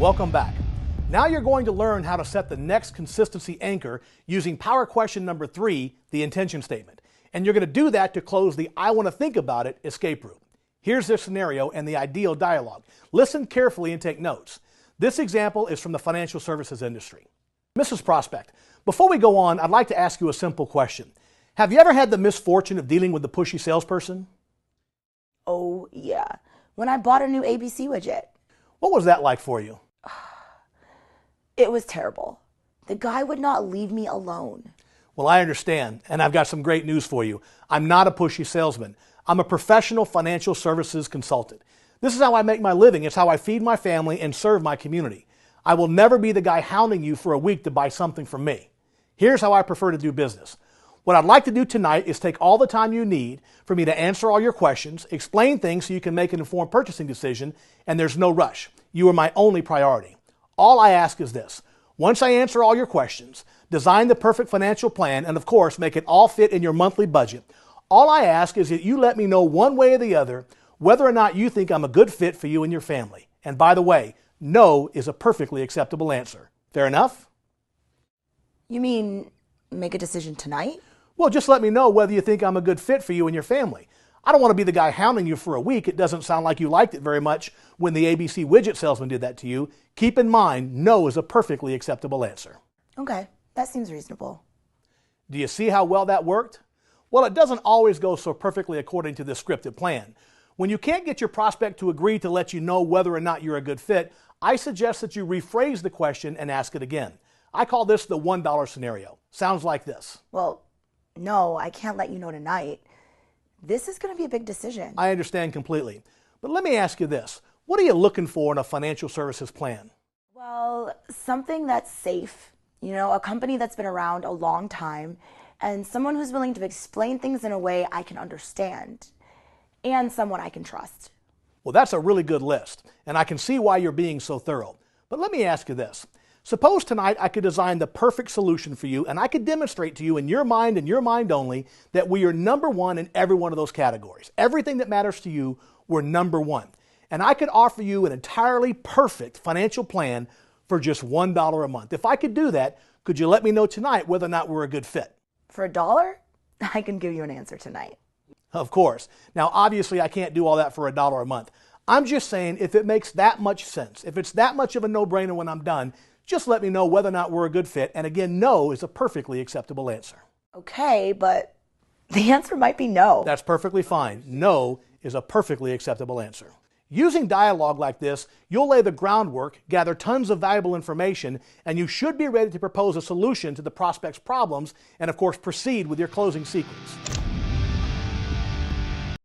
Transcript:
Welcome back. Now you're going to learn how to set the next consistency anchor using power question number 3, the intention statement. And you're going to do that to close the I want to think about it escape route. Here's the scenario and the ideal dialogue. Listen carefully and take notes. This example is from the financial services industry. Mrs. Prospect, before we go on, I'd like to ask you a simple question. Have you ever had the misfortune of dealing with the pushy salesperson? Oh, yeah. When I bought a new ABC widget. What was that like for you? It was terrible. The guy would not leave me alone. Well, I understand, and I've got some great news for you. I'm not a pushy salesman. I'm a professional financial services consultant. This is how I make my living. It's how I feed my family and serve my community. I will never be the guy hounding you for a week to buy something from me. Here's how I prefer to do business. What I'd like to do tonight is take all the time you need for me to answer all your questions, explain things so you can make an informed purchasing decision, and there's no rush. You are my only priority. All I ask is this. Once I answer all your questions, design the perfect financial plan, and of course, make it all fit in your monthly budget, all I ask is that you let me know one way or the other whether or not you think I'm a good fit for you and your family. And by the way, no is a perfectly acceptable answer. Fair enough? You mean make a decision tonight? Well, just let me know whether you think I'm a good fit for you and your family. I don't want to be the guy hounding you for a week. It doesn't sound like you liked it very much when the ABC widget salesman did that to you. Keep in mind, no is a perfectly acceptable answer. Okay, that seems reasonable. Do you see how well that worked? Well, it doesn't always go so perfectly according to this scripted plan. When you can't get your prospect to agree to let you know whether or not you're a good fit, I suggest that you rephrase the question and ask it again. I call this the $1 scenario. Sounds like this. Well, no, I can't let you know tonight. This is going to be a big decision. I understand completely. But let me ask you this. What are you looking for in a financial services plan? Well, something that's safe, a company that's been around a long time, and someone who's willing to explain things in a way I can understand, and someone I can trust. Well, that's a really good list, and I can see why you're being so thorough. But let me ask you this. Suppose tonight I could design the perfect solution for you, and I could demonstrate to you in your mind and your mind only that we are number one in every one of those categories. Everything that matters to you, we're number one. And I could offer you an entirely perfect financial plan for just $1 a month. If I could do that, could you let me know tonight whether or not we're a good fit? For $1, I can give you an answer tonight. Of course. Now, obviously, I can't do all that for $1 a month. I'm just saying if it makes that much sense, if it's that much of a no-brainer when I'm done, just let me know whether or not we're a good fit. And again, no is a perfectly acceptable answer. Okay, but the answer might be no. That's perfectly fine. No is a perfectly acceptable answer. Using dialogue like this, you'll lay the groundwork, gather tons of valuable information, and you should be ready to propose a solution to the prospect's problems and, of course, proceed with your closing sequence.